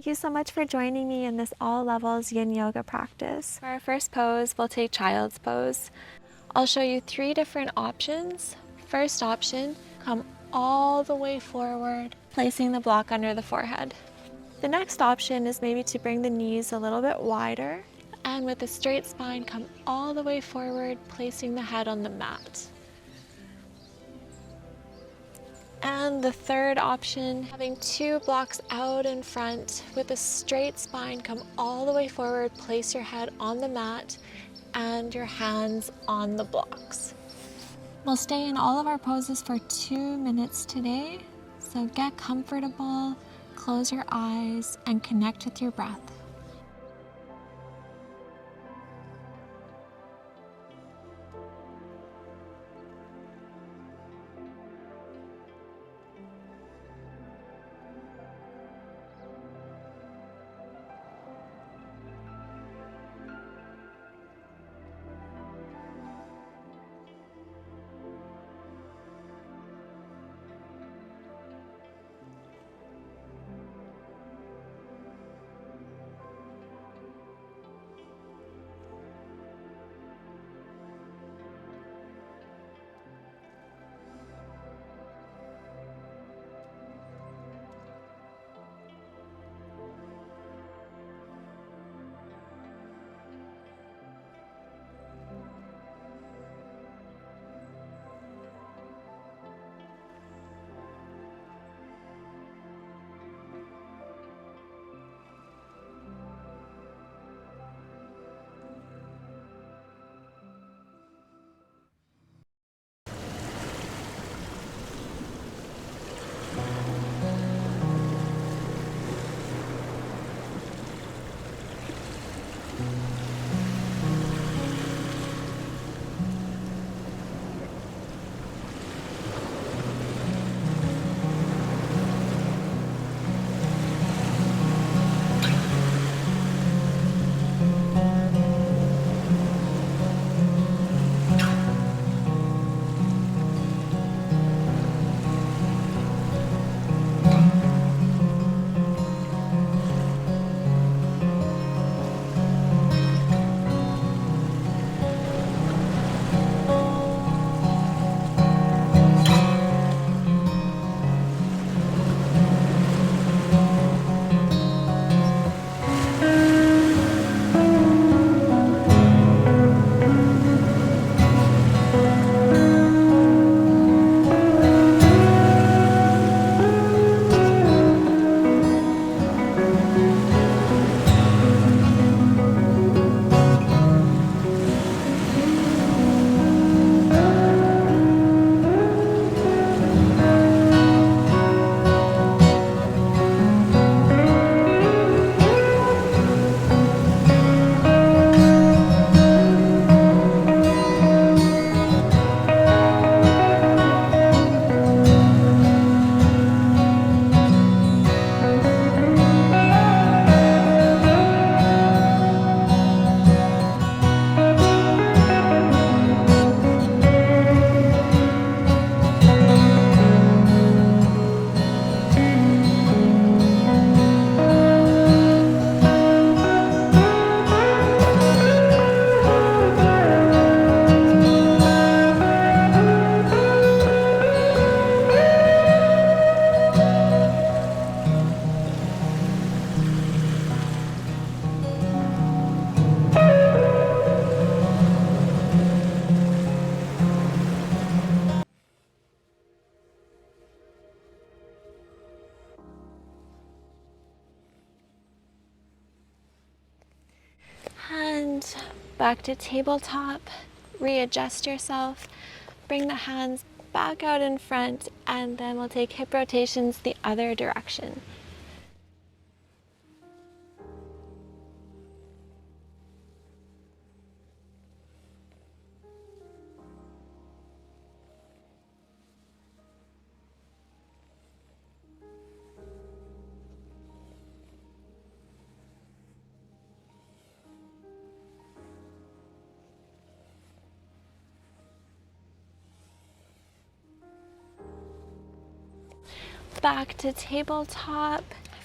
Thank you so much for joining me in this all levels Yin Yoga practice. For our first pose, we'll take child's pose. I'll show you 3 different options. First option, come all the way forward, placing the block under the forehead. The next option is maybe to bring the knees a little bit wider, and with a straight spine, come all the way forward, placing the head on the mat. And the third option, having 2 blocks out in front with a straight spine, come all the way forward, place your head on the mat and your hands on the blocks. We'll stay in all of our poses for 2 minutes today, so get comfortable, close your eyes, and connect with your breath. And back to tabletop, readjust yourself, bring the hands back out in front, and then we'll take hip rotations the other direction. Back to tabletop.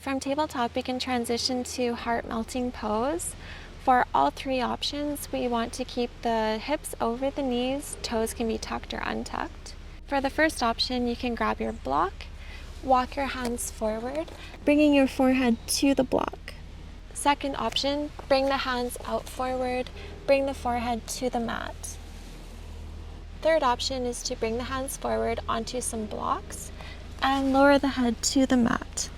From tabletop, we can transition to heart melting pose. For all three options, we want to keep the hips over the knees, toes can be tucked or untucked. For the first option, you can grab your block, walk your hands forward, bringing your forehead to the block. Second option, bring the hands out forward, bring the forehead to the mat. Third option is to bring the hands forward onto some blocks and lower the head to the mat.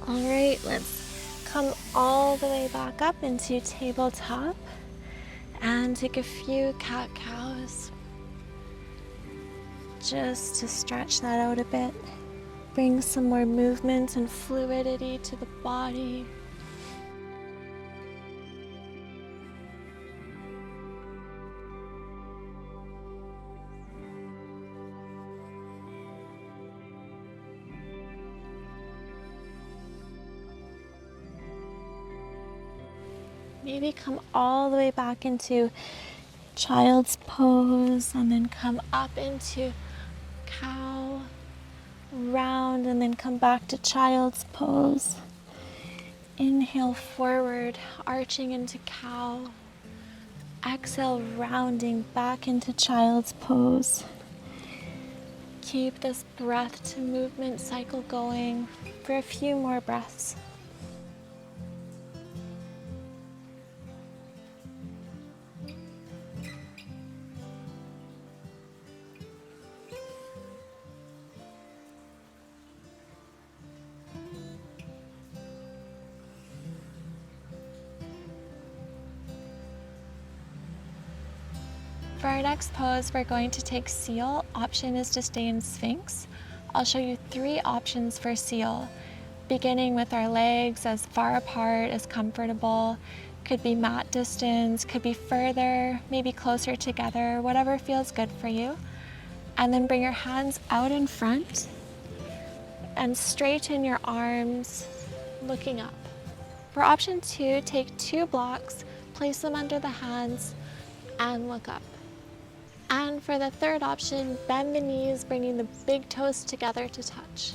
All right, let's come all the way back up into tabletop and take a few cat-cows just to stretch that out a bit. Bring some more movement and fluidity to the body. Maybe come all the way back into child's pose and then come up into cow, round, and then come back to child's pose. Inhale forward, arching into cow. Exhale, rounding back into child's pose. Keep this breath to movement cycle going for a few more breaths. For our next pose, we're going to take seal. Option is to stay in Sphinx. I'll show you 3 options for seal, beginning with our legs as far apart as comfortable. Could be mat distance, could be further, maybe closer together, whatever feels good for you. And then bring your hands out in front and straighten your arms, looking up. For option 2, take 2 blocks, place them under the hands, and look up. And for the third option, bend the knees, bringing the big toes together to touch.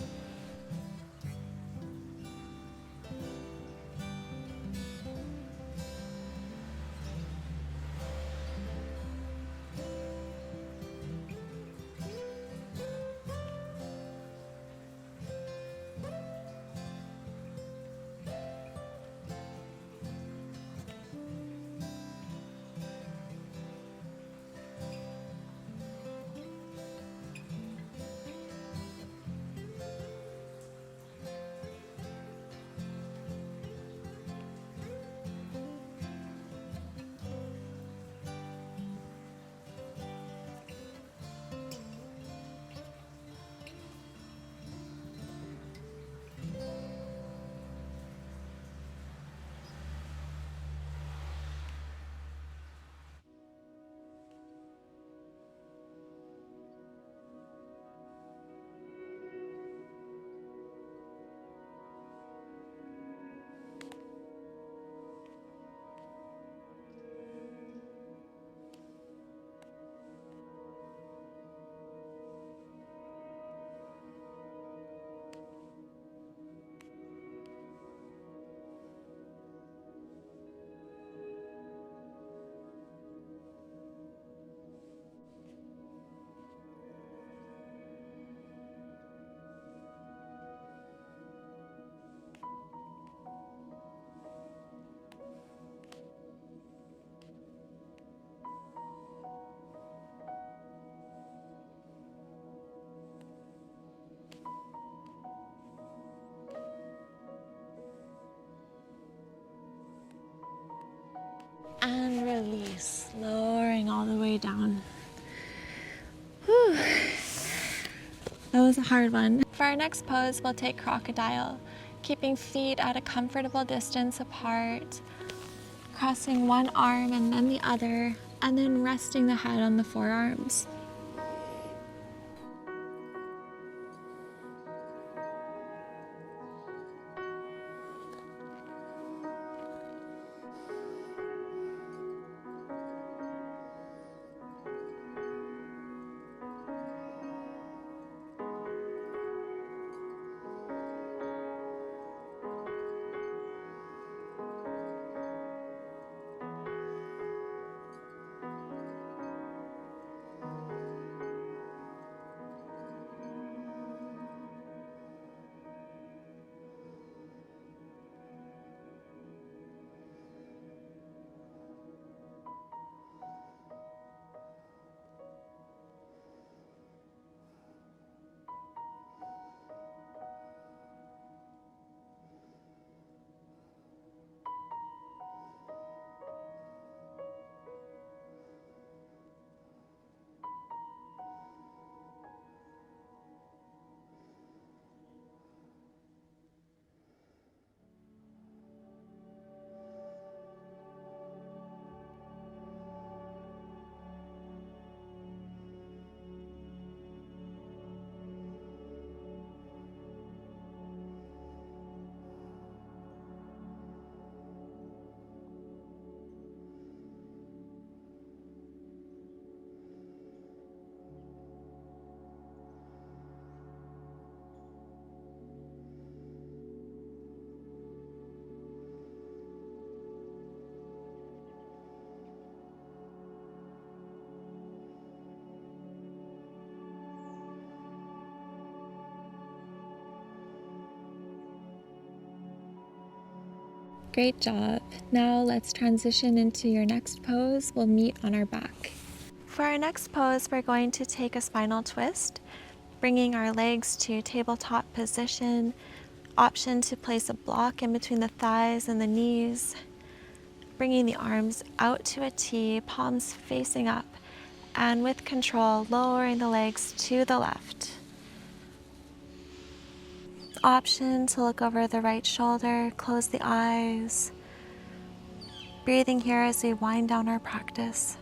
and release, lowering all the way down. Whew. That was a hard one. For our next pose, we'll take crocodile, keeping feet at a comfortable distance apart, crossing one arm and then the other, and then resting the head on the forearms. Great job. Now let's transition into your next pose. We'll meet on our back. For our next pose, we're going to take a spinal twist, bringing our legs to tabletop position, option to place a block in between the thighs and the knees, bringing the arms out to a T, palms facing up, and with control, lowering the legs to the left. Option to look over the right shoulder, close the eyes. Breathing here as we wind down our practice.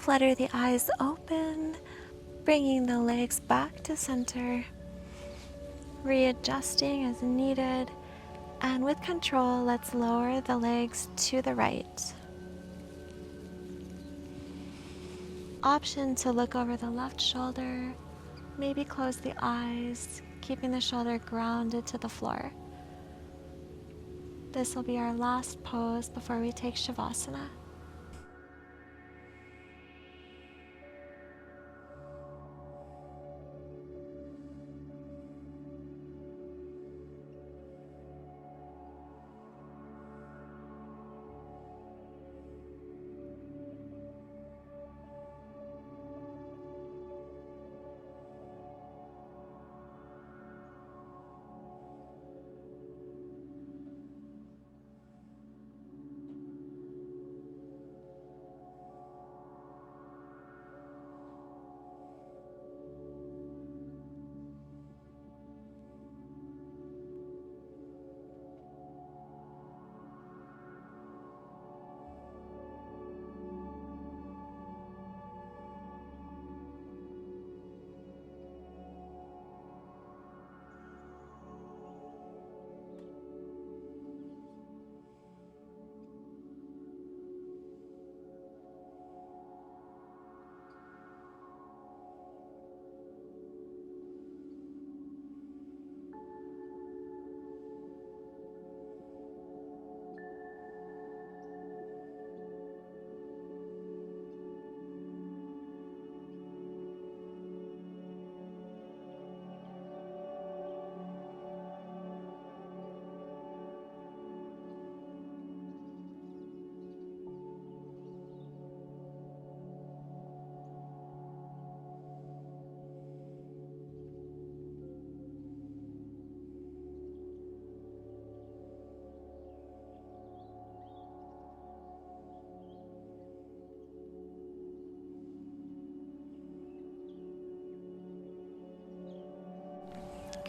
Flutter the eyes open, bringing the legs back to center, readjusting as needed, and with control, let's lower the legs to the right. option to look over the left shoulder, maybe close the eyes, keeping the shoulder grounded to the floor. This will be our last pose before we take Shavasana.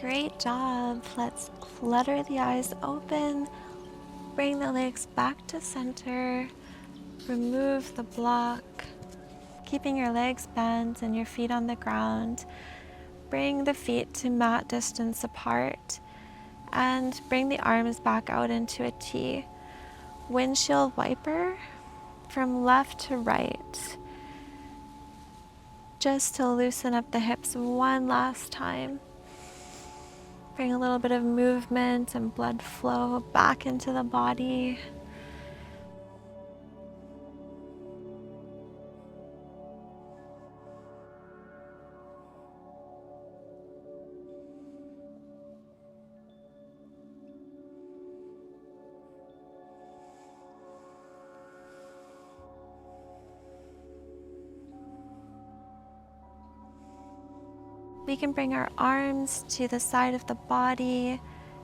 Great job. Let's flutter the eyes open. Bring the legs back to center. Remove the block. Keeping your legs bent and your feet on the ground. Bring the feet to mat distance apart. And bring the arms back out into a T. Windshield wiper from left to right. Just to loosen up the hips one last time. Bring a little bit of movement and blood flow back into the body. We can bring our arms to the side of the body,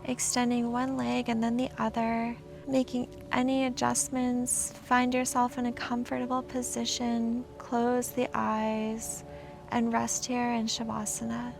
extending one leg and then the other, making any adjustments. Find yourself in a comfortable position, close the eyes, and rest here in Shavasana.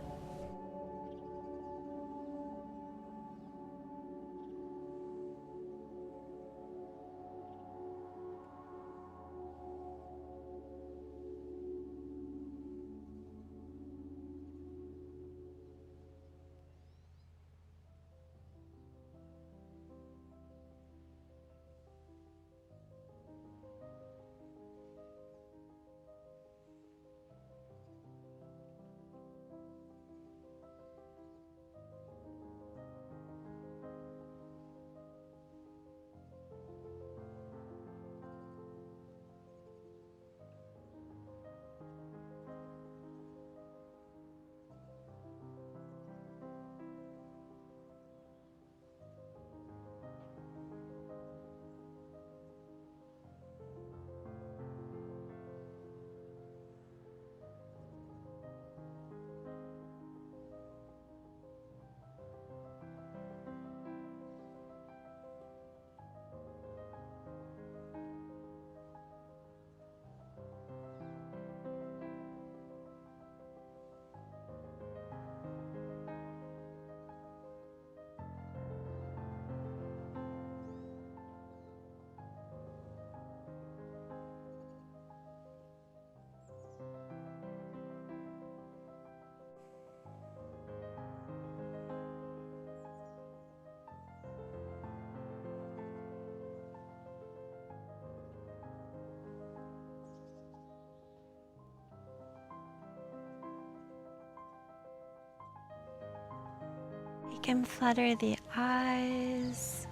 can flutter the eyes,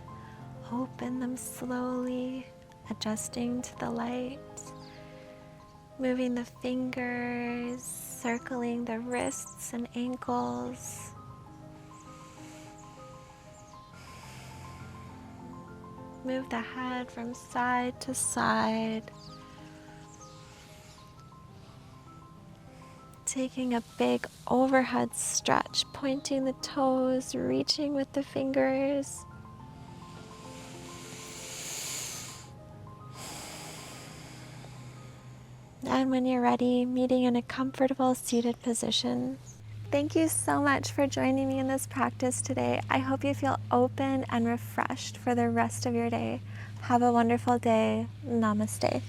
open them slowly, adjusting to the light, moving the fingers, circling the wrists and ankles. Move the head from side to side. Taking a big overhead stretch, pointing the toes, reaching with the fingers. And when you're ready, meeting in a comfortable seated position. Thank you so much for joining me in this practice today. I hope you feel open and refreshed for the rest of your day. Have a wonderful day. Namaste.